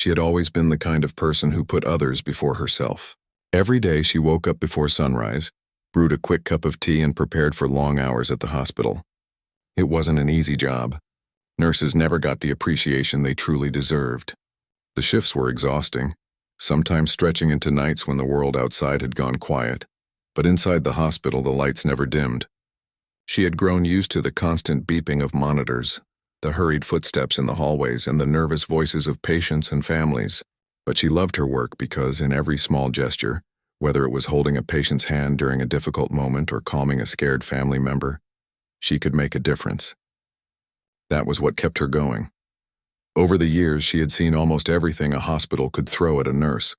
She had always been the kind of person who put others before herself. Every day she woke up before sunrise, brewed a quick cup of tea and prepared for long hours at the hospital. It wasn't an easy job. Nurses never got the appreciation they truly deserved. The shifts were exhausting, sometimes stretching into nights when the world outside had gone quiet. But inside the hospital, the lights never dimmed. She had grown used to the constant beeping of monitors, the hurried footsteps in the hallways, and the nervous voices of patients and families. But she loved her work because in every small gesture, whether it was holding a patient's hand during a difficult moment or calming a scared family member, she could make a difference. That was what kept her going. Over the years, she had seen almost everything a hospital could throw at a nurse.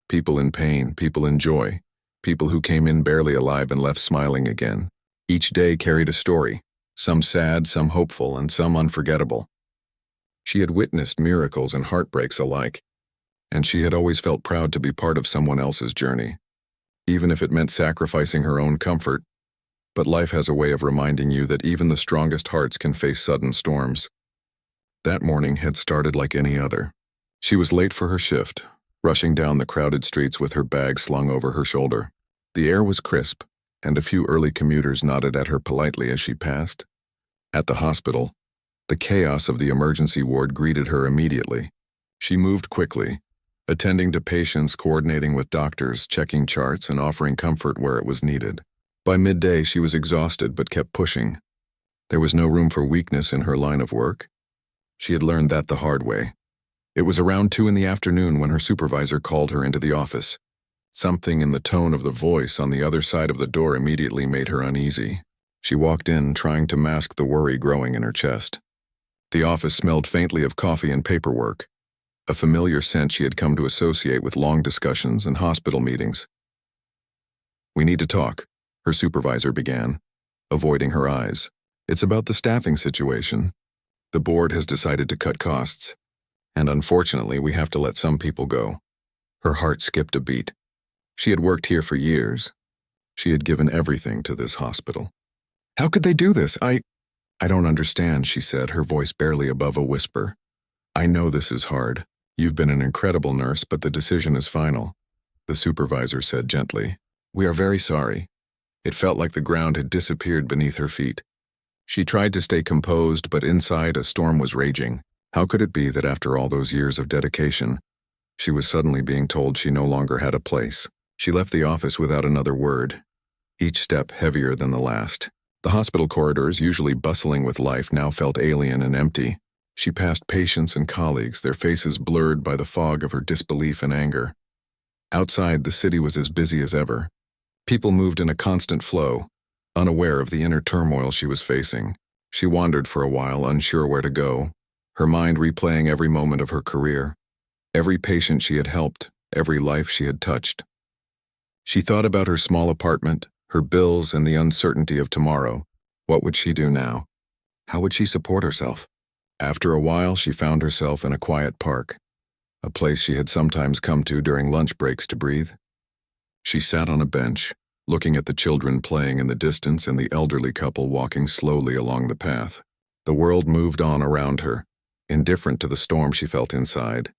People in pain, people in joy, people who came in barely alive and left smiling again. Each day carried a story, some sad, some hopeful, and some unforgettable. She had witnessed miracles and heartbreaks alike, and she had always felt proud to be part of someone else's journey, even if it meant sacrificing her own comfort. But life has a way of reminding you that even the strongest hearts can face sudden storms. That morning had started like any other. She was late for her shift, rushing down the crowded streets with her bag slung over her shoulder. The air was crisp, and a few early commuters nodded at her politely as she passed. At the hospital, the chaos of the emergency ward greeted her immediately. She moved quickly, attending to patients, coordinating with doctors, checking charts, and offering comfort where it was needed. By midday, she was exhausted but kept pushing. There was no room for weakness in her line of work. She had learned that the hard way. It was around 2 p.m. when her supervisor called her into the office. Something in the tone of the voice on the other side of the door immediately made her uneasy. She walked in, trying to mask the worry growing in her chest. The office smelled faintly of coffee and paperwork, a familiar scent she had come to associate with long discussions and hospital meetings. "We need to talk," her supervisor began, avoiding her eyes. "It's about the staffing situation. The board has decided to cut costs, and unfortunately we have to let some people go." Her heart skipped a beat. She had worked here for years. She had given everything to this hospital. "How could they do this? I don't understand," she said, her voice barely above a whisper. "I know this is hard. You've been an incredible nurse, but the decision is final," the supervisor said gently. "We are very sorry." It felt like the ground had disappeared beneath her feet. She tried to stay composed, but inside a storm was raging. How could it be that after all those years of dedication, she was suddenly being told she no longer had a place? She left the office without another word, each step heavier than the last. The hospital corridors, usually bustling with life, now felt alien and empty. She passed patients and colleagues, their faces blurred by the fog of her disbelief and anger. Outside, the city was as busy as ever. People moved in a constant flow, unaware of the inner turmoil she was facing. She wandered for a while, unsure where to go, her mind replaying every moment of her career, every patient she had helped, every life she had touched. She thought about her small apartment, her bills, and the uncertainty of tomorrow. What would she do now? How would she support herself? After a while, she found herself in a quiet park, a place she had sometimes come to during lunch breaks to breathe. She sat on a bench, looking at the children playing in the distance and the elderly couple walking slowly along the path. The world moved on around her, indifferent to the storm she felt inside.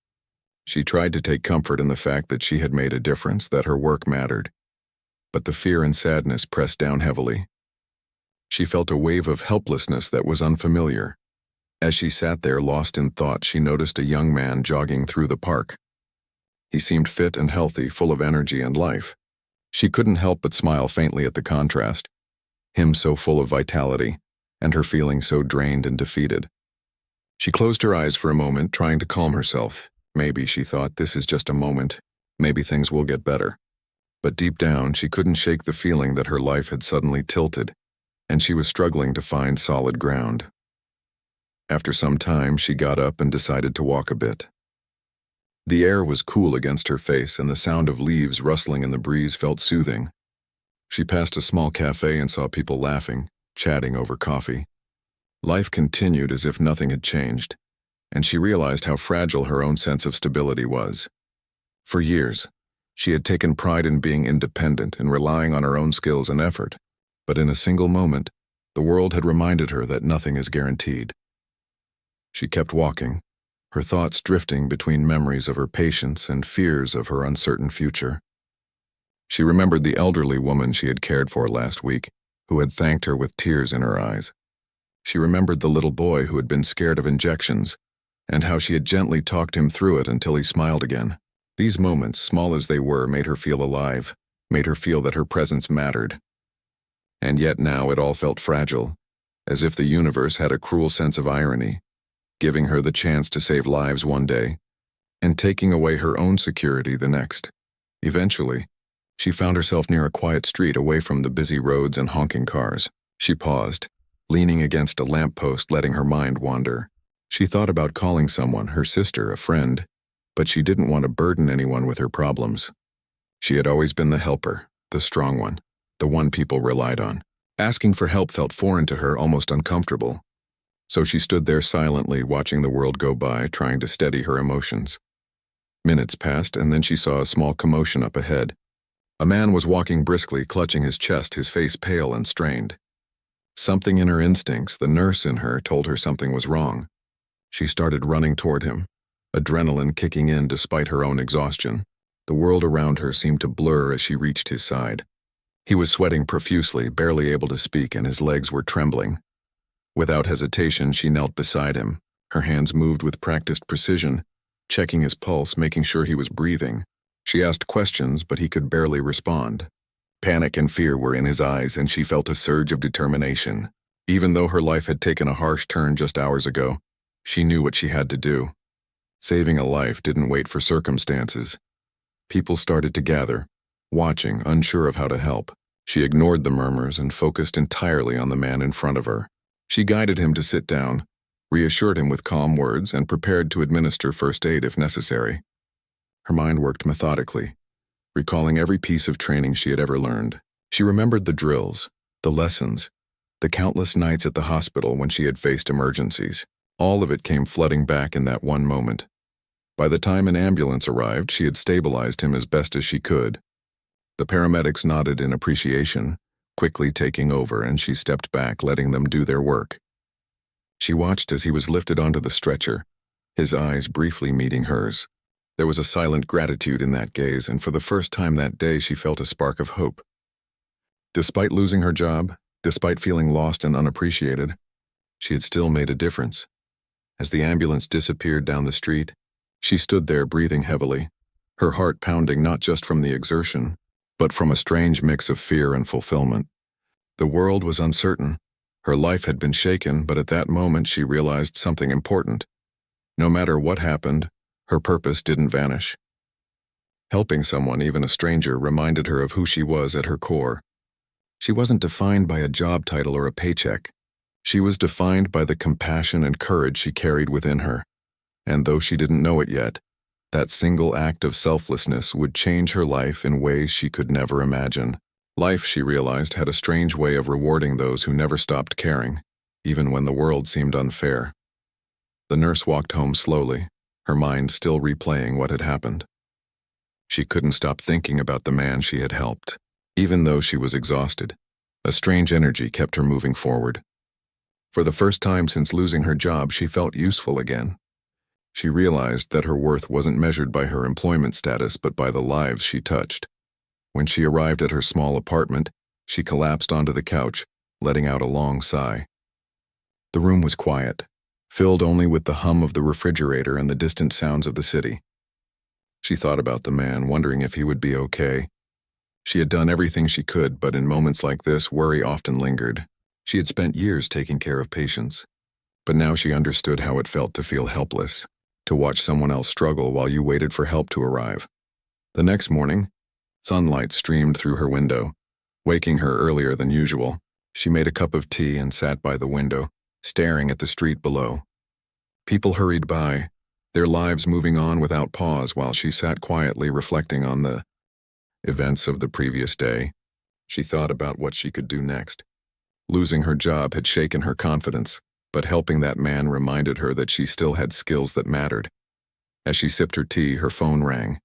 She tried to take comfort in the fact that she had made a difference, that her work mattered. But the fear and sadness pressed down heavily. She felt a wave of helplessness that was unfamiliar. As she sat there lost in thought, she noticed a young man jogging through the park. He seemed fit and healthy, full of energy and life. She couldn't help but smile faintly at the contrast. Him so full of vitality, and her feeling so drained and defeated. She closed her eyes for a moment, trying to calm herself. Maybe, she thought, this is just a moment. Maybe things will get better. But deep down, she couldn't shake the feeling that her life had suddenly tilted, and she was struggling to find solid ground. After some time, she got up and decided to walk a bit. The air was cool against her face, and the sound of leaves rustling in the breeze felt soothing. She passed a small cafe and saw people laughing, chatting over coffee. Life continued as if nothing had changed, and she realized how fragile her own sense of stability was. For years, she had taken pride in being independent and relying on her own skills and effort, but in a single moment, the world had reminded her that nothing is guaranteed. She kept walking, her thoughts drifting between memories of her patients and fears of her uncertain future. She remembered the elderly woman she had cared for last week, who had thanked her with tears in her eyes. She remembered the little boy who had been scared of injections, and how she had gently talked him through it until he smiled again. These moments, small as they were, made her feel alive, made her feel that her presence mattered. And yet now it all felt fragile, as if the universe had a cruel sense of irony, giving her the chance to save lives one day, and taking away her own security the next. Eventually, she found herself near a quiet street away from the busy roads and honking cars. She paused, leaning against a lamppost, letting her mind wander. She thought about calling someone, her sister, a friend, but she didn't want to burden anyone with her problems. She had always been the helper, the strong one, the one people relied on. Asking for help felt foreign to her, almost uncomfortable. So she stood there silently, watching the world go by, trying to steady her emotions. Minutes passed, and then she saw a small commotion up ahead. A man was walking briskly, clutching his chest, his face pale and strained. Something in her instincts, the nurse in her, told her something was wrong. She started running toward him, adrenaline kicking in despite her own exhaustion. The world around her seemed to blur as she reached his side. He was sweating profusely, barely able to speak, and his legs were trembling. Without hesitation, she knelt beside him. Her hands moved with practiced precision, checking his pulse, making sure he was breathing. She asked questions, but he could barely respond. Panic and fear were in his eyes, and she felt a surge of determination. Even though her life had taken a harsh turn just hours ago, she knew what she had to do. Saving a life didn't wait for circumstances. People started to gather, watching, unsure of how to help. She ignored the murmurs and focused entirely on the man in front of her. She guided him to sit down, reassured him with calm words, and prepared to administer first aid if necessary. Her mind worked methodically, recalling every piece of training she had ever learned. She remembered the drills, the lessons, the countless nights at the hospital when she had faced emergencies. All of it came flooding back in that one moment. By the time an ambulance arrived, she had stabilized him as best as she could. The paramedics nodded in appreciation, quickly taking over, and she stepped back, letting them do their work. She watched as he was lifted onto the stretcher, his eyes briefly meeting hers. There was a silent gratitude in that gaze, and for the first time that day she felt a spark of hope. Despite losing her job, despite feeling lost and unappreciated, she had still made a difference. As the ambulance disappeared down the street, she stood there breathing heavily, her heart pounding not just from the exertion, but from a strange mix of fear and fulfillment. The world was uncertain. Her life had been shaken, but at that moment she realized something important. No matter what happened, her purpose didn't vanish. Helping someone, even a stranger, reminded her of who she was at her core. She wasn't defined by a job title or a paycheck. She was defined by the compassion and courage she carried within her. And though she didn't know it yet, that single act of selflessness would change her life in ways she could never imagine. Life, she realized, had a strange way of rewarding those who never stopped caring, even when the world seemed unfair. The nurse walked home slowly, her mind still replaying what had happened. She couldn't stop thinking about the man she had helped. Even though she was exhausted, a strange energy kept her moving forward. For the first time since losing her job, she felt useful again. She realized that her worth wasn't measured by her employment status but by the lives she touched. When she arrived at her small apartment, she collapsed onto the couch, letting out a long sigh. The room was quiet, filled only with the hum of the refrigerator and the distant sounds of the city. She thought about the man, wondering if he would be okay. She had done everything she could, but in moments like this, worry often lingered. She had spent years taking care of patients, but now she understood how it felt to feel helpless, to watch someone else struggle while you waited for help to arrive. The next morning, sunlight streamed through her window, waking her earlier than usual. She made a cup of tea and sat by the window, staring at the street below. People hurried by, their lives moving on without pause, while she sat quietly reflecting on the events of the previous day. She thought about what she could do next. Losing her job had shaken her confidence, but helping that man reminded her that she still had skills that mattered. As she sipped her tea, her phone rang.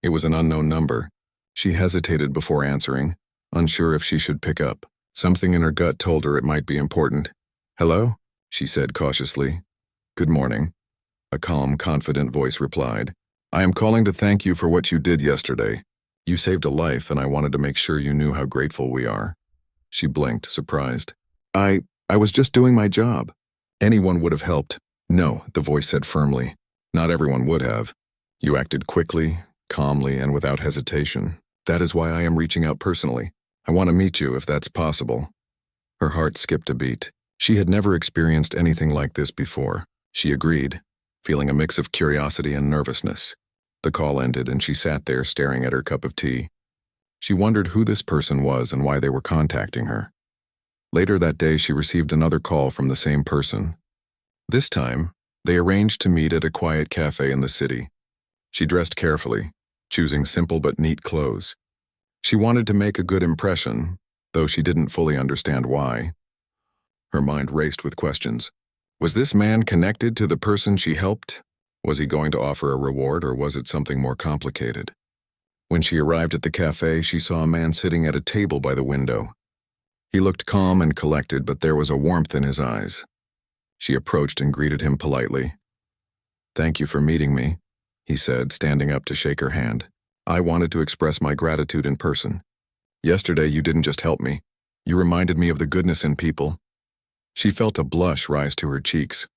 It was an unknown number. She hesitated before answering, unsure if she should pick up. Something in her gut told her it might be important. "Hello?" she said cautiously. "Good morning." A calm, confident voice replied. "I am calling to thank you for what you did yesterday. You saved a life, and I wanted to make sure you knew how grateful we are." She blinked, surprised. I was just doing my job. Anyone would have helped." "No," the voice said firmly. "Not everyone would have. You acted quickly, calmly, and without hesitation. That is why I am reaching out personally. I want to meet you if that's possible." Her heart skipped a beat. She had never experienced anything like this before. She agreed, feeling a mix of curiosity and nervousness. The call ended and she sat there staring at her cup of tea. She wondered who this person was and why they were contacting her. Later that day, she received another call from the same person. This time, they arranged to meet at a quiet cafe in the city. She dressed carefully, choosing simple but neat clothes. She wanted to make a good impression, though she didn't fully understand why. Her mind raced with questions. Was this man connected to the person she helped? Was he going to offer a reward, or was it something more complicated? When she arrived at the cafe, she saw a man sitting at a table by the window. He looked calm and collected, but there was a warmth in his eyes. She approached and greeted him politely. "Thank you for meeting me," he said, standing up to shake her hand. "I wanted to express my gratitude in person. Yesterday you didn't just help me. You reminded me of the goodness in people." She felt a blush rise to her cheeks.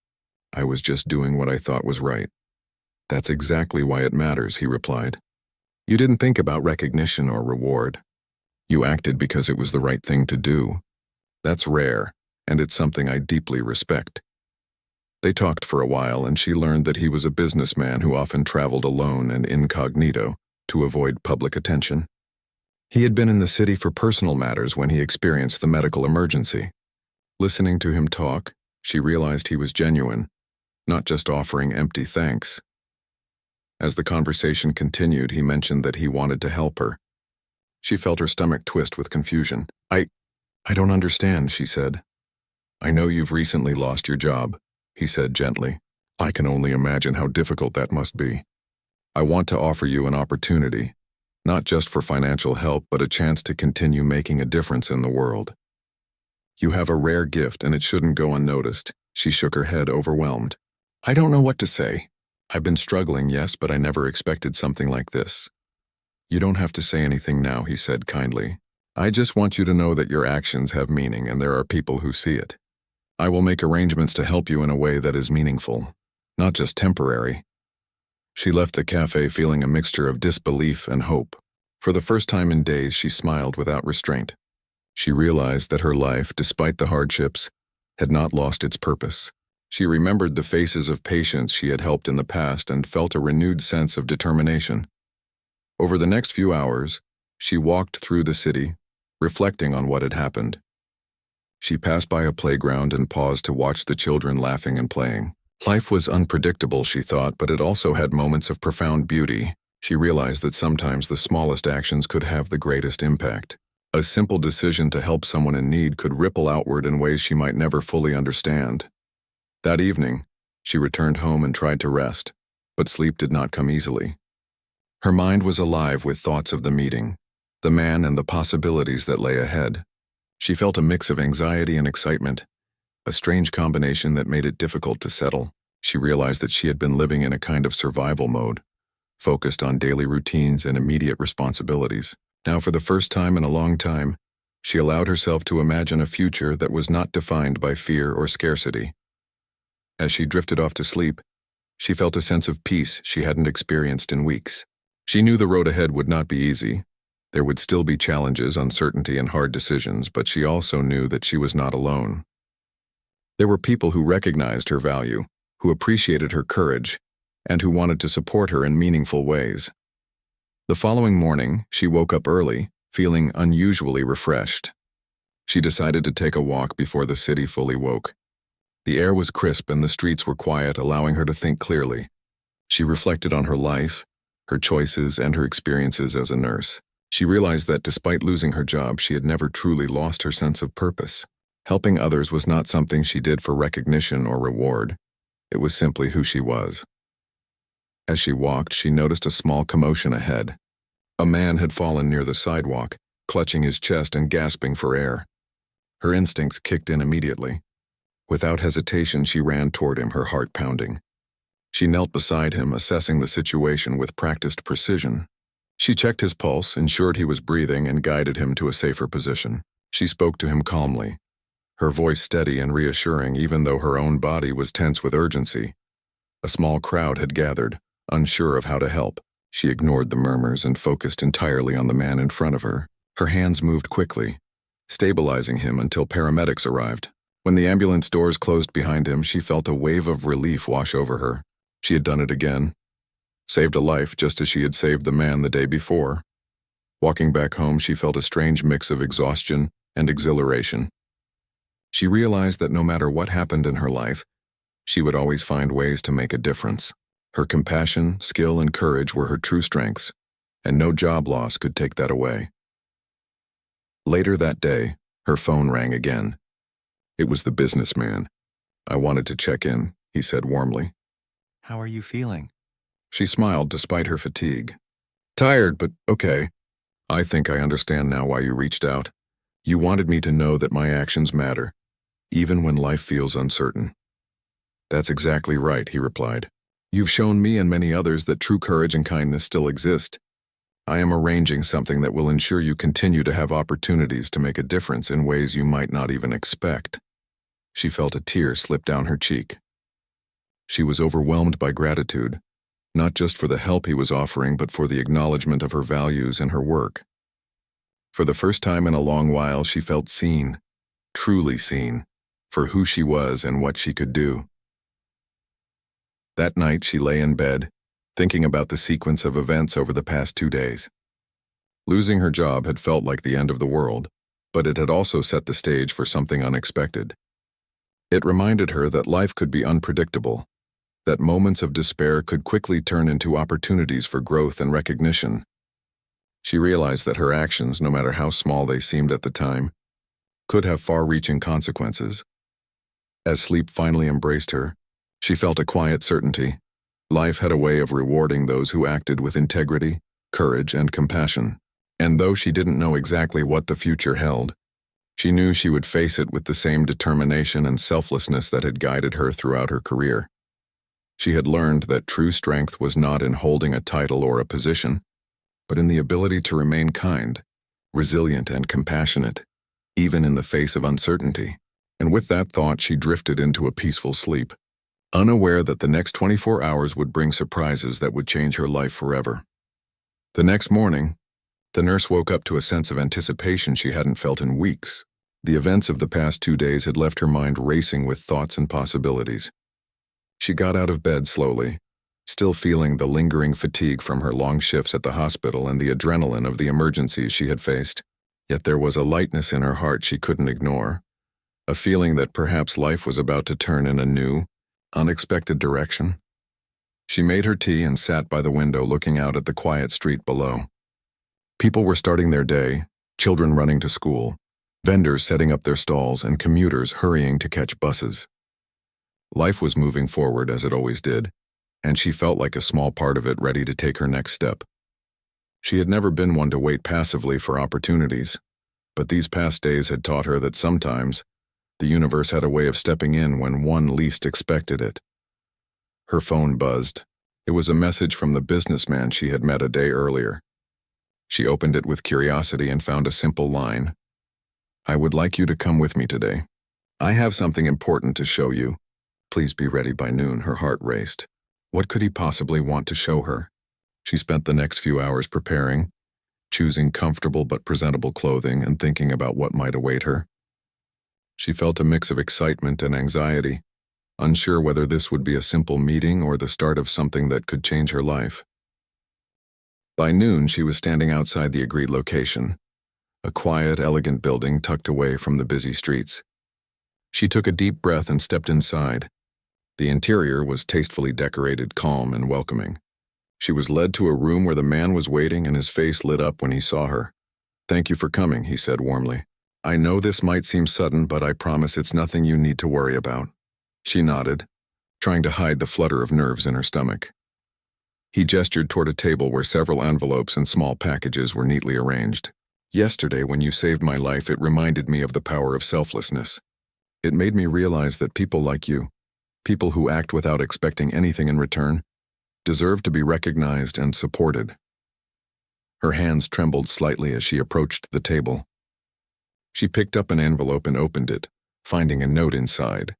"I was just doing what I thought was right." "That's exactly why it matters," he replied. "You didn't think about recognition or reward. You acted because it was the right thing to do. That's rare, and it's something I deeply respect." They talked for a while, and she learned that he was a businessman who often traveled alone and incognito to avoid public attention. He had been in the city for personal matters when he experienced the medical emergency. Listening to him talk, she realized he was genuine, not just offering empty thanks. As the conversation continued, he mentioned that he wanted to help her. She felt her stomach twist with confusion. I don't understand," she said. "I know you've recently lost your job," he said gently. "I can only imagine how difficult that must be. I want to offer you an opportunity, not just for financial help, but a chance to continue making a difference in the world. You have a rare gift, and it shouldn't go unnoticed." She shook her head, overwhelmed. "I don't know what to say. I've been struggling, yes, but I never expected something like this." "You don't have to say anything now," he said kindly. "I just want you to know that your actions have meaning, and there are people who see it. I will make arrangements to help you in a way that is meaningful, not just temporary." She left the cafe feeling a mixture of disbelief and hope. For the first time in days, she smiled without restraint. She realized that her life, despite the hardships, had not lost its purpose. She remembered the faces of patients she had helped in the past and felt a renewed sense of determination. Over the next few hours, she walked through the city, reflecting on what had happened. She passed by a playground and paused to watch the children laughing and playing. Life was unpredictable, she thought, but it also had moments of profound beauty. She realized that sometimes the smallest actions could have the greatest impact. A simple decision to help someone in need could ripple outward in ways she might never fully understand. That evening, she returned home and tried to rest, but sleep did not come easily. Her mind was alive with thoughts of the meeting, the man, and the possibilities that lay ahead. She felt a mix of anxiety and excitement, a strange combination that made it difficult to settle. She realized that she had been living in a kind of survival mode, focused on daily routines and immediate responsibilities. Now, for the first time in a long time, she allowed herself to imagine a future that was not defined by fear or scarcity. As she drifted off to sleep, she felt a sense of peace she hadn't experienced in weeks. She knew the road ahead would not be easy. There would still be challenges, uncertainty, and hard decisions, but she also knew that she was not alone. There were people who recognized her value, who appreciated her courage, and who wanted to support her in meaningful ways. The following morning, she woke up early, feeling unusually refreshed. She decided to take a walk before the city fully woke. The air was crisp and the streets were quiet, allowing her to think clearly. She reflected on her life, her choices, and her experiences as a nurse. She realized that despite losing her job, she had never truly lost her sense of purpose. Helping others was not something she did for recognition or reward. It was simply who she was. As she walked, she noticed a small commotion ahead. A man had fallen near the sidewalk, clutching his chest and gasping for air. Her instincts kicked in immediately. Without hesitation, she ran toward him, her heart pounding. She knelt beside him, assessing the situation with practiced precision. She checked his pulse, ensured he was breathing, and guided him to a safer position. She spoke to him calmly, her voice steady and reassuring even though her own body was tense with urgency. A small crowd had gathered, unsure of how to help. She ignored the murmurs and focused entirely on the man in front of her. Her hands moved quickly, stabilizing him until paramedics arrived. When the ambulance doors closed behind him, she felt a wave of relief wash over her. She had done it again. Saved a life just as she had saved the man the day before. Walking back home, she felt a strange mix of exhaustion and exhilaration. She realized that no matter what happened in her life, she would always find ways to make a difference. Her compassion, skill, and courage were her true strengths, and no job loss could take that away. Later that day, her phone rang again. It was the businessman. "I wanted to check in," he said warmly. "How are you feeling?" She smiled despite her fatigue. "Tired, but okay. I think I understand now why you reached out. You wanted me to know that my actions matter, even when life feels uncertain." "That's exactly right," he replied. "You've shown me and many others that true courage and kindness still exist. I am arranging something that will ensure you continue to have opportunities to make a difference in ways you might not even expect." She felt a tear slip down her cheek. She was overwhelmed by gratitude, not just for the help he was offering, but for the acknowledgement of her values and her work. For the first time in a long while, she felt seen, truly seen, for who she was and what she could do. That night, she lay in bed, thinking about the sequence of events over the past 2 days. Losing her job had felt like the end of the world, but it had also set the stage for something unexpected. It reminded her that life could be unpredictable, that moments of despair could quickly turn into opportunities for growth and recognition. She realized that her actions, no matter how small they seemed at the time, could have far-reaching consequences. As sleep finally embraced her, she felt a quiet certainty. Life had a way of rewarding those who acted with integrity, courage, and compassion. And though she didn't know exactly what the future held, she knew she would face it with the same determination and selflessness that had guided her throughout her career. She had learned that true strength was not in holding a title or a position, but in the ability to remain kind, resilient, and compassionate, even in the face of uncertainty. And with that thought, she drifted into a peaceful sleep, unaware that the next 24 hours would bring surprises that would change her life forever. The next morning, the nurse woke up to a sense of anticipation she hadn't felt in weeks. The events of the past 2 days had left her mind racing with thoughts and possibilities. She got out of bed slowly, still feeling the lingering fatigue from her long shifts at the hospital and the adrenaline of the emergencies she had faced. Yet there was a lightness in her heart she couldn't ignore, a feeling that perhaps life was about to turn in a new, unexpected direction. She made her tea and sat by the window looking out at the quiet street below. People were starting their day, children running to school, vendors setting up their stalls, and commuters hurrying to catch buses. Life was moving forward as it always did, and she felt like a small part of it, ready to take her next step. She had never been one to wait passively for opportunities, but these past days had taught her that sometimes the universe had a way of stepping in when one least expected it. Her phone buzzed. It was a message from the businessman she had met a day earlier. She opened it with curiosity and found a simple line. "I would like you to come with me today. I have something important to show you. Please be ready by noon." Her heart raced. What could he possibly want to show her? She spent the next few hours preparing, choosing comfortable but presentable clothing and thinking about what might await her. She felt a mix of excitement and anxiety, unsure whether this would be a simple meeting or the start of something that could change her life. By noon, she was standing outside the agreed location, a quiet, elegant building tucked away from the busy streets. She took a deep breath and stepped inside. The interior was tastefully decorated, calm, and welcoming. She was led to a room where the man was waiting, and his face lit up when he saw her. "Thank you for coming," he said warmly. "I know this might seem sudden, but I promise it's nothing you need to worry about." She nodded, trying to hide the flutter of nerves in her stomach. He gestured toward a table where several envelopes and small packages were neatly arranged. "Yesterday, when you saved my life, it reminded me of the power of selflessness. It made me realize that people like you, People who act without expecting anything in return deserve to be recognized and supported. Her hands trembled slightly as she approached the table. She picked up an envelope and opened it, finding a note inside.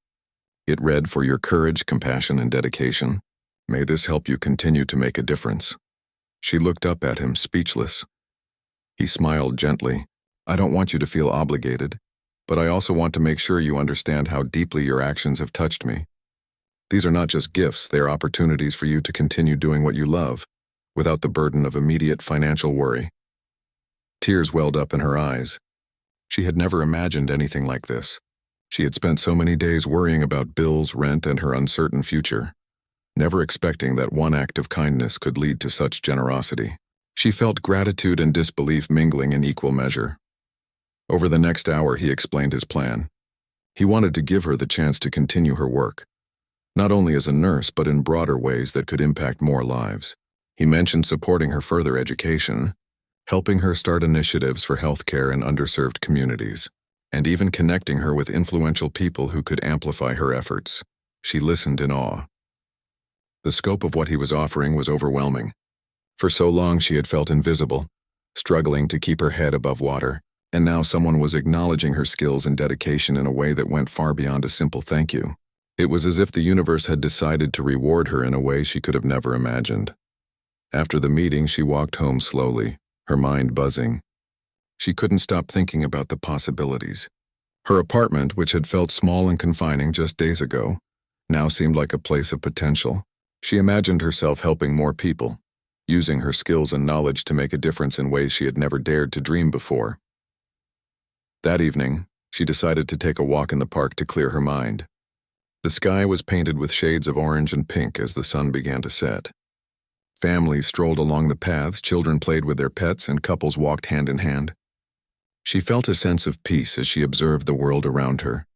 It read, "For your courage, compassion, and dedication. May this help you continue to make a difference." She looked up at him, speechless. He smiled gently. "I don't want you to feel obligated, but I also want to make sure you understand how deeply your actions have touched me. These are not just gifts, they are opportunities for you to continue doing what you love, without the burden of immediate financial worry." Tears welled up in her eyes. She had never imagined anything like this. She had spent so many days worrying about bills, rent, and her uncertain future, never expecting that one act of kindness could lead to such generosity. She felt gratitude and disbelief mingling in equal measure. Over the next hour, he explained his plan. He wanted to give her the chance to continue her work, not only as a nurse but in broader ways that could impact more lives. He mentioned supporting her further education, helping her start initiatives for healthcare in underserved communities, and even connecting her with influential people who could amplify her efforts. She listened in awe. The scope of what he was offering was overwhelming. For so long she had felt invisible, struggling to keep her head above water, and now someone was acknowledging her skills and dedication in a way that went far beyond a simple thank you. It was as if the universe had decided to reward her in a way she could have never imagined. After the meeting, she walked home slowly, her mind buzzing. She couldn't stop thinking about the possibilities. Her apartment, which had felt small and confining just days ago, now seemed like a place of potential. She imagined herself helping more people, using her skills and knowledge to make a difference in ways she had never dared to dream before. That evening, she decided to take a walk in the park to clear her mind. The sky was painted with shades of orange and pink as the sun began to set. Families strolled along the paths, children played with their pets, and couples walked hand in hand. She felt a sense of peace as she observed the world around her.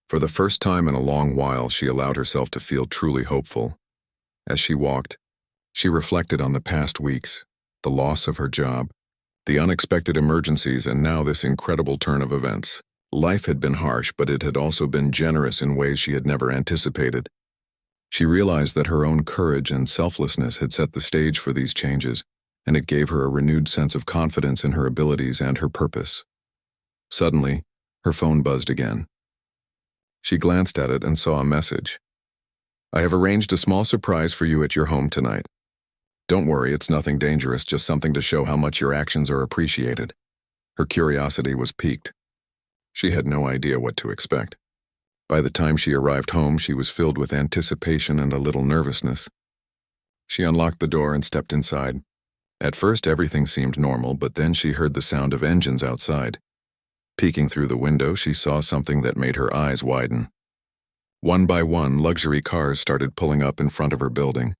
For the first time in a long while, she allowed herself to feel truly hopeful. As she walked, she reflected on the past weeks, the loss of her job, the unexpected emergencies, and now this incredible turn of events. Life had been harsh, but it had also been generous in ways she had never anticipated. She realized that her own courage and selflessness had set the stage for these changes, and it gave her a renewed sense of confidence in her abilities and her purpose. Suddenly, her phone buzzed again. She glanced at it and saw a message. "I have arranged a small surprise for you at your home tonight. Don't worry, it's nothing dangerous, just something to show how much your actions are appreciated." Her curiosity was piqued. She had no idea what to expect. By the time she arrived home, she was filled with anticipation and a little nervousness. She unlocked the door and stepped inside. At first, everything seemed normal, but then she heard the sound of engines outside. Peeking through the window, she saw something that made her eyes widen. One by one, luxury cars started pulling up in front of her building.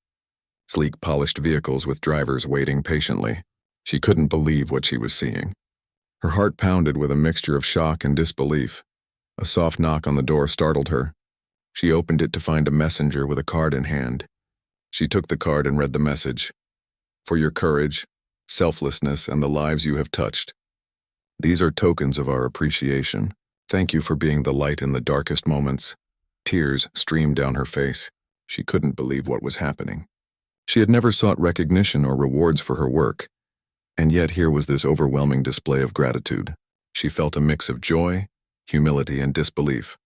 Sleek, polished vehicles with drivers waiting patiently. She couldn't believe what she was seeing. Her heart pounded with a mixture of shock and disbelief. A soft knock on the door startled her. She opened it to find a messenger with a card in hand. She took the card and read the message. "For your courage, selflessness, and the lives you have touched. These are tokens of our appreciation. Thank you for being the light in the darkest moments." Tears streamed down her face. She couldn't believe what was happening. She had never sought recognition or rewards for her work, and yet here was this overwhelming display of gratitude. She felt a mix of joy, humility, and disbelief.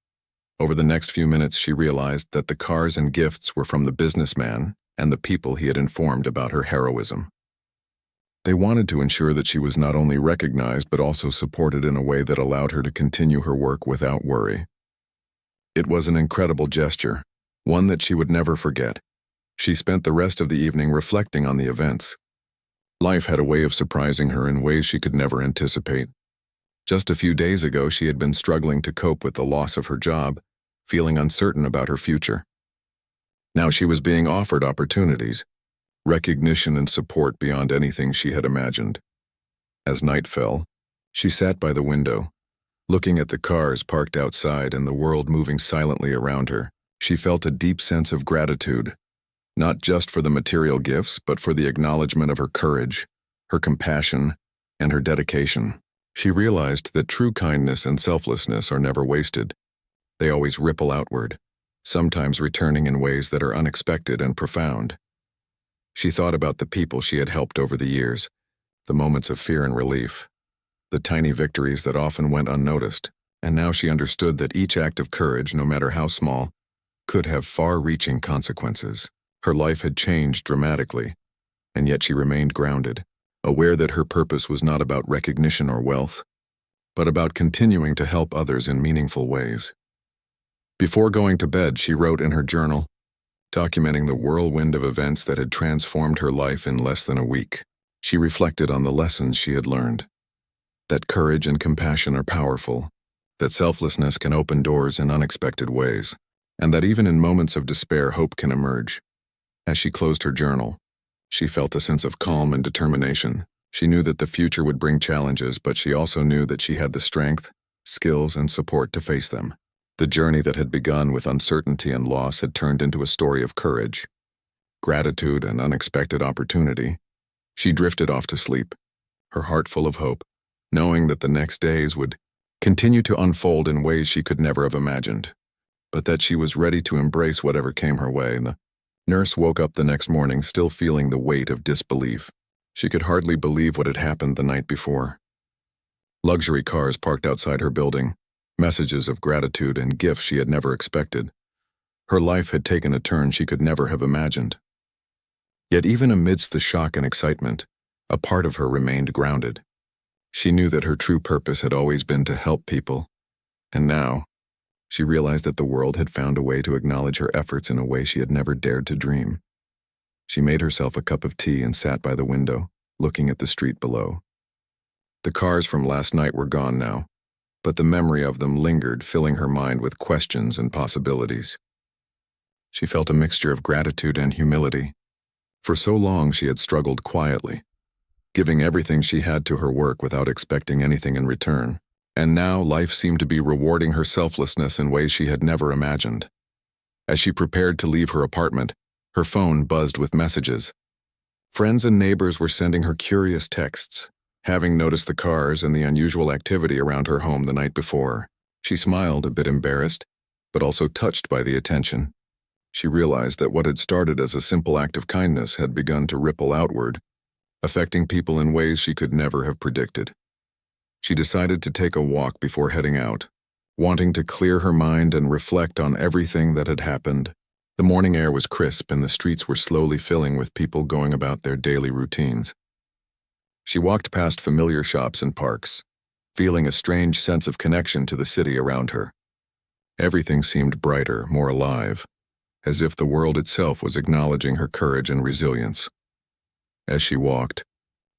Over the next few minutes, she realized that the cars and gifts were from the businessman and the people he had informed about her heroism. They wanted to ensure that she was not only recognized but also supported in a way that allowed her to continue her work without worry. It was an incredible gesture, one that she would never forget. She spent the rest of the evening reflecting on the events. Life had a way of surprising her in ways she could never anticipate. Just a few days ago, she had been struggling to cope with the loss of her job, feeling uncertain about her future. Now she was being offered opportunities, recognition and support beyond anything she had imagined. As night fell, she sat by the window, looking at the cars parked outside and the world moving silently around her. She felt a deep sense of gratitude, not just for the material gifts, but for the acknowledgement of her courage, her compassion, and her dedication. She realized that true kindness and selflessness are never wasted. They always ripple outward, sometimes returning in ways that are unexpected and profound. She thought about the people she had helped over the years, the moments of fear and relief, the tiny victories that often went unnoticed, and now she understood that each act of courage, no matter how small, could have far-reaching consequences. Her life had changed dramatically, and yet she remained grounded, aware that her purpose was not about recognition or wealth, but about continuing to help others in meaningful ways. Before going to bed, she wrote in her journal, documenting the whirlwind of events that had transformed her life in less than a week. She reflected on the lessons she had learned, that courage and compassion are powerful, that selflessness can open doors in unexpected ways, and that even in moments of despair, hope can emerge. As she closed her journal, she felt a sense of calm and determination. She knew that the future would bring challenges, but she also knew that she had the strength, skills, and support to face them. The journey that had begun with uncertainty and loss had turned into a story of courage, gratitude, and unexpected opportunity. She drifted off to sleep, her heart full of hope, knowing that the next days would continue to unfold in ways she could never have imagined, but that she was ready to embrace whatever came her way. The nurse woke up the next morning still feeling the weight of disbelief. She could hardly believe what had happened the night before. Luxury cars parked outside her building, messages of gratitude and gifts she had never expected. Her life had taken a turn she could never have imagined. Yet even amidst the shock and excitement, a part of her remained grounded. She knew that her true purpose had always been to help people, and now she realized that the world had found a way to acknowledge her efforts in a way she had never dared to dream. She made herself a cup of tea and sat by the window, looking at the street below. The cars from last night were gone now, but the memory of them lingered, filling her mind with questions and possibilities. She felt a mixture of gratitude and humility. For so long she had struggled quietly, giving everything she had to her work without expecting anything in return. And now life seemed to be rewarding her selflessness in ways she had never imagined. As she prepared to leave her apartment, her phone buzzed with messages. Friends and neighbors were sending her curious texts. Having noticed the cars and the unusual activity around her home the night before, she smiled, a bit embarrassed, but also touched by the attention. She realized that what had started as a simple act of kindness had begun to ripple outward, affecting people in ways she could never have predicted. She decided to take a walk before heading out, wanting to clear her mind and reflect on everything that had happened. The morning air was crisp and the streets were slowly filling with people going about their daily routines. She walked past familiar shops and parks, feeling a strange sense of connection to the city around her. Everything seemed brighter, more alive, as if the world itself was acknowledging her courage and resilience. As she walked,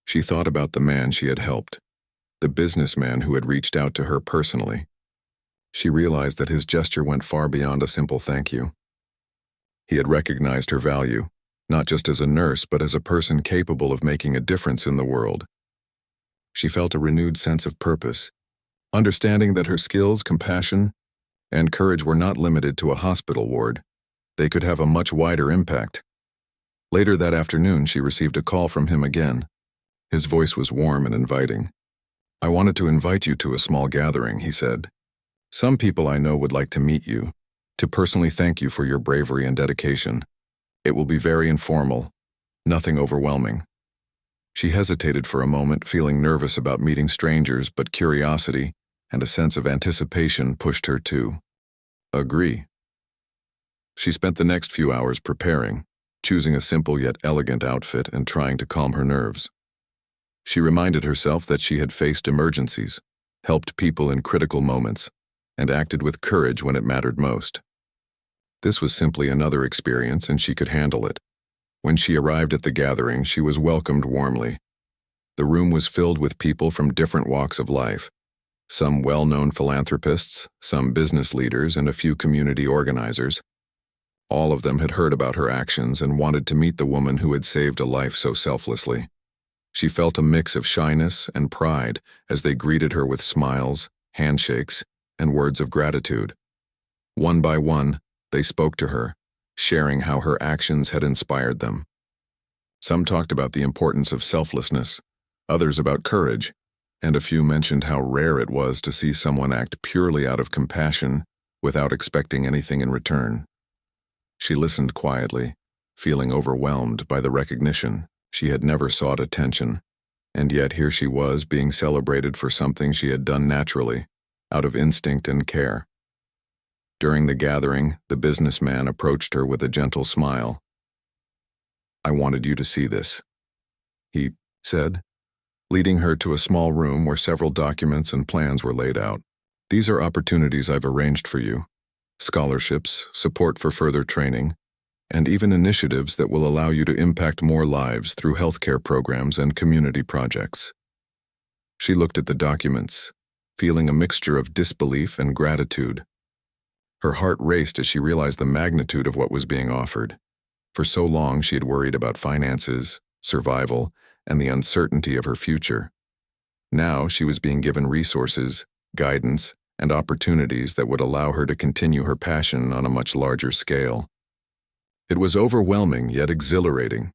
she thought about the man she had helped, the businessman who had reached out to her personally. She realized that his gesture went far beyond a simple thank you. He had recognized her value, not just as a nurse, but as a person capable of making a difference in the world. She felt a renewed sense of purpose, understanding that her skills, compassion, and courage were not limited to a hospital ward. They could have a much wider impact. Later that afternoon, she received a call from him again. His voice was warm and inviting. "I wanted to invite you to a small gathering," he said. "Some people I know would like to meet you, to personally thank you for your bravery and dedication. It will be very informal, nothing overwhelming." She hesitated for a moment, feeling nervous about meeting strangers, but curiosity and a sense of anticipation pushed her to agree. She spent the next few hours preparing, choosing a simple yet elegant outfit and trying to calm her nerves. She reminded herself that she had faced emergencies, helped people in critical moments, and acted with courage when it mattered most. This was simply another experience, and she could handle it. When she arrived at the gathering, she was welcomed warmly. The room was filled with people from different walks of life, some well-known philanthropists, some business leaders, and a few community organizers. All of them had heard about her actions and wanted to meet the woman who had saved a life so selflessly. She felt a mix of shyness and pride as they greeted her with smiles, handshakes, and words of gratitude. One by one, they spoke to her, sharing how her actions had inspired them. Some talked about the importance of selflessness, others about courage, and a few mentioned how rare it was to see someone act purely out of compassion without expecting anything in return. She listened quietly, feeling overwhelmed by the recognition. She had never sought attention, and yet here she was being celebrated for something she had done naturally, out of instinct and care. During the gathering, the businessman approached her with a gentle smile. "I wanted you to see this," he said, leading her to a small room where several documents and plans were laid out. "These are opportunities I've arranged for you. Scholarships, support for further training, and even initiatives that will allow you to impact more lives through healthcare programs and community projects." She looked at the documents, feeling a mixture of disbelief and gratitude. Her heart raced as she realized the magnitude of what was being offered. For so long she had worried about finances, survival, and the uncertainty of her future. Now she was being given resources, guidance, and opportunities that would allow her to continue her passion on a much larger scale. It was overwhelming yet exhilarating.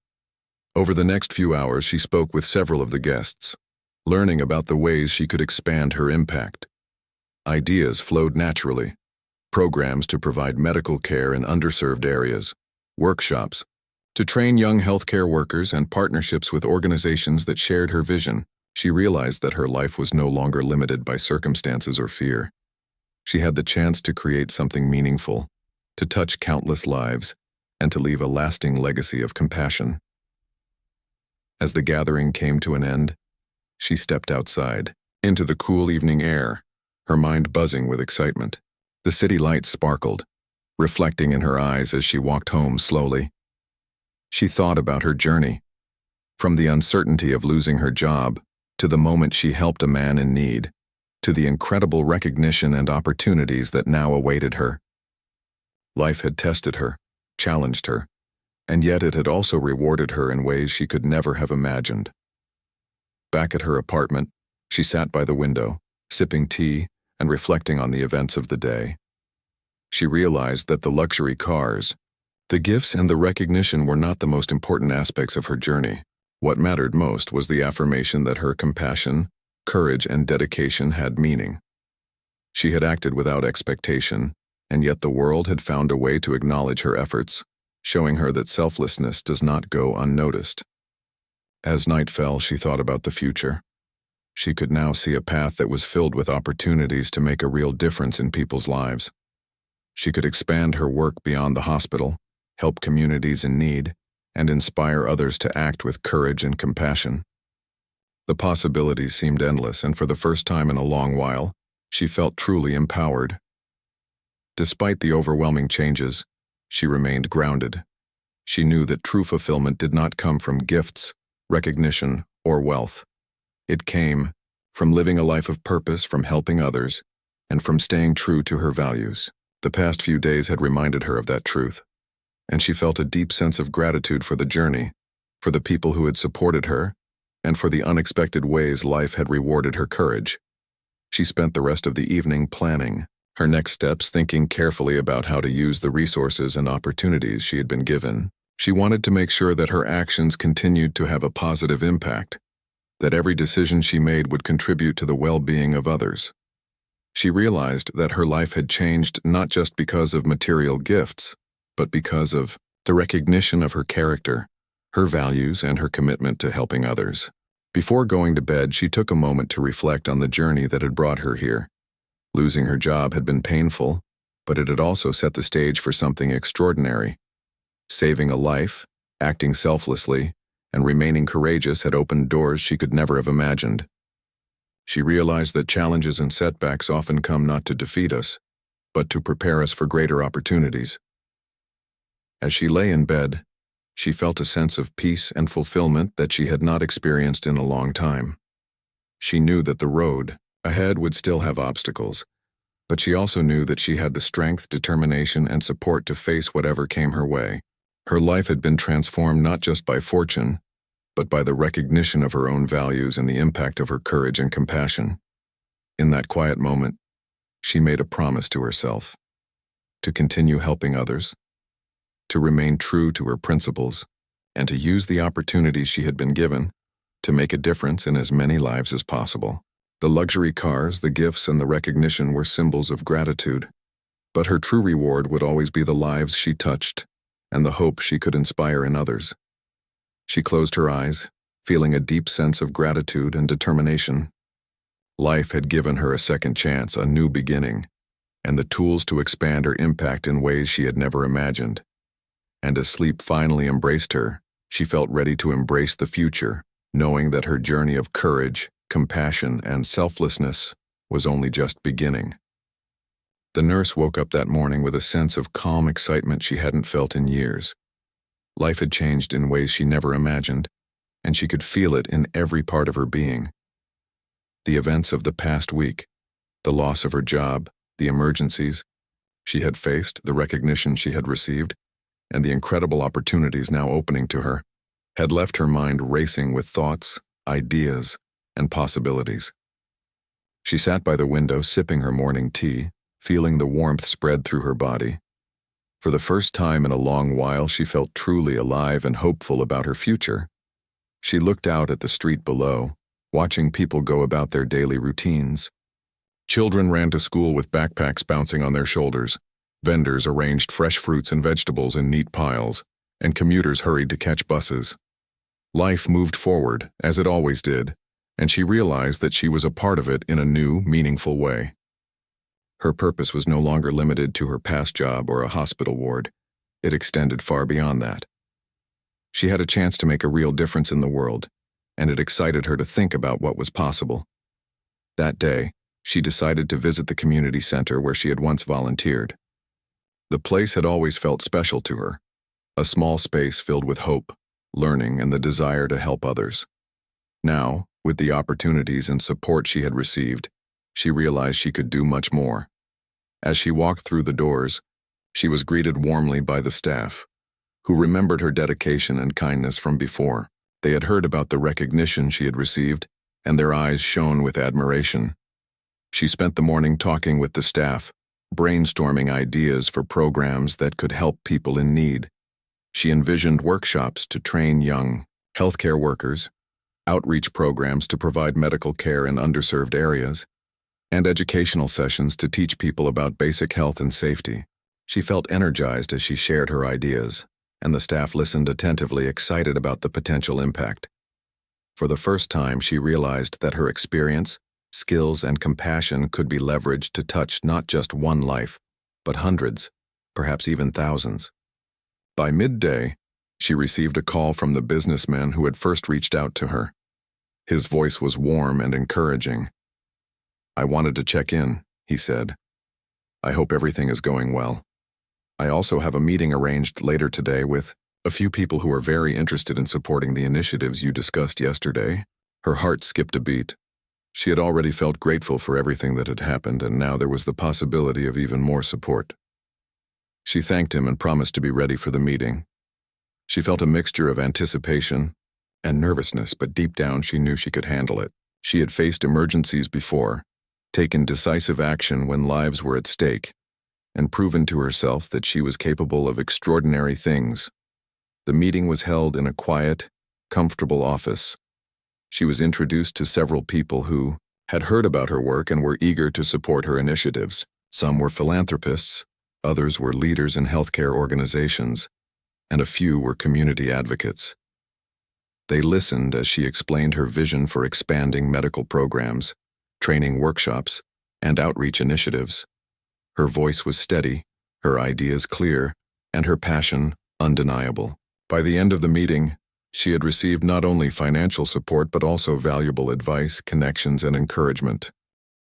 Over the next few hours she spoke with several of the guests, learning about the ways she could expand her impact. Ideas flowed naturally. Programs to provide medical care in underserved areas, workshops to train young healthcare workers, and partnerships with organizations that shared her vision. She realized that her life was no longer limited by circumstances or fear. She had the chance to create something meaningful, to touch countless lives, and to leave a lasting legacy of compassion. As the gathering came to an end, she stepped outside, into the cool evening air, her mind buzzing with excitement. The city lights sparkled, reflecting in her eyes as she walked home slowly. She thought about her journey, from the uncertainty of losing her job, to the moment she helped a man in need, to the incredible recognition and opportunities that now awaited her. Life had tested her, challenged her, and yet it had also rewarded her in ways she could never have imagined. Back at her apartment, she sat by the window, sipping tea and reflecting on the events of the day. She realized that the luxury cars, the gifts, and the recognition were not the most important aspects of her journey. What mattered most was the affirmation that her compassion, courage, and dedication had meaning. She had acted without expectation, and yet the world had found a way to acknowledge her efforts, showing her that selflessness does not go unnoticed. As night fell, she thought about the future. She could now see a path that was filled with opportunities to make a real difference in people's lives. She could expand her work beyond the hospital, help communities in need, and inspire others to act with courage and compassion. The possibilities seemed endless, and for the first time in a long while, she felt truly empowered. Despite the overwhelming changes, she remained grounded. She knew that true fulfillment did not come from gifts, recognition, or wealth. It came from living a life of purpose, from helping others, and from staying true to her values. The past few days had reminded her of that truth, and she felt a deep sense of gratitude for the journey, for the people who had supported her, and for the unexpected ways life had rewarded her courage. She spent the rest of the evening planning her next steps, thinking carefully about how to use the resources and opportunities she had been given. She wanted to make sure that her actions continued to have a positive impact, that every decision she made would contribute to the well-being of others. She realized that her life had changed not just because of material gifts, but because of the recognition of her character, her values, and her commitment to helping others. Before going to bed, she took a moment to reflect on the journey that had brought her here. Losing her job had been painful, but it had also set the stage for something extraordinary. Saving a life, acting selflessly, and remaining courageous had opened doors she could never have imagined. She realized that challenges and setbacks often come not to defeat us, but to prepare us for greater opportunities. As she lay in bed, she felt a sense of peace and fulfillment that she had not experienced in a long time. She knew that the road ahead would still have obstacles, but she also knew that she had the strength, determination, and support to face whatever came her way. Her life had been transformed not just by fortune, but by the recognition of her own values and the impact of her courage and compassion. In that quiet moment, she made a promise to herself to continue helping others, to remain true to her principles, and to use the opportunities she had been given to make a difference in as many lives as possible. The luxury cars, the gifts, and the recognition were symbols of gratitude, but her true reward would always be the lives she touched, and the hope she could inspire in others. She closed her eyes, feeling a deep sense of gratitude and determination. Life had given her a second chance, a new beginning, and the tools to expand her impact in ways she had never imagined. And as sleep finally embraced her, she felt ready to embrace the future, knowing that her journey of courage, compassion, and selflessness was only just beginning. The nurse woke up that morning with a sense of calm excitement she hadn't felt in years. Life had changed in ways she never imagined, and she could feel it in every part of her being. The events of the past week, the loss of her job, the emergencies she had faced, the recognition she had received, and the incredible opportunities now opening to her, had left her mind racing with thoughts, ideas, and possibilities. She sat by the window sipping her morning tea, feeling the warmth spread through her body. For the first time in a long while, she felt truly alive and hopeful about her future. She looked out at the street below, watching people go about their daily routines. Children ran to school with backpacks bouncing on their shoulders. Vendors arranged fresh fruits and vegetables in neat piles, and commuters hurried to catch buses. Life moved forward, as it always did, and she realized that she was a part of it in a new, meaningful way. Her purpose was no longer limited to her past job or a hospital ward. It extended far beyond that. She had a chance to make a real difference in the world, and it excited her to think about what was possible. That day, she decided to visit the community center where she had once volunteered. The place had always felt special to her, a small space filled with hope, learning, and the desire to help others. Now, with the opportunities and support she had received, she realized she could do much more. As she walked through the doors, she was greeted warmly by the staff, who remembered her dedication and kindness from before. They had heard about the recognition she had received, and their eyes shone with admiration. She spent the morning talking with the staff, brainstorming ideas for programs that could help people in need. She envisioned workshops to train young healthcare workers, outreach programs to provide medical care in underserved areas, and educational sessions to teach people about basic health and safety. She felt energized as she shared her ideas, and the staff listened attentively, excited about the potential impact. For the first time, she realized that her experience, skills, and compassion could be leveraged to touch not just one life, but hundreds, perhaps even thousands. By midday, she received a call from the businessman who had first reached out to her. His voice was warm and encouraging. "I wanted to check in," he said. "I hope everything is going well. I also have a meeting arranged later today with a few people who are very interested in supporting the initiatives you discussed yesterday." Her heart skipped a beat. She had already felt grateful for everything that had happened, and now there was the possibility of even more support. She thanked him and promised to be ready for the meeting. She felt a mixture of anticipation and nervousness, but deep down she knew she could handle it. She had faced emergencies before, taken decisive action when lives were at stake, and proven to herself that she was capable of extraordinary things. The meeting was held in a quiet, comfortable office. She was introduced to several people who had heard about her work and were eager to support her initiatives. Some were philanthropists, others were leaders in healthcare organizations, and a few were community advocates. They listened as she explained her vision for expanding medical programs, training workshops, and outreach initiatives. Her voice was steady, her ideas clear, and her passion undeniable. By the end of the meeting, she had received not only financial support but also valuable advice, connections, and encouragement.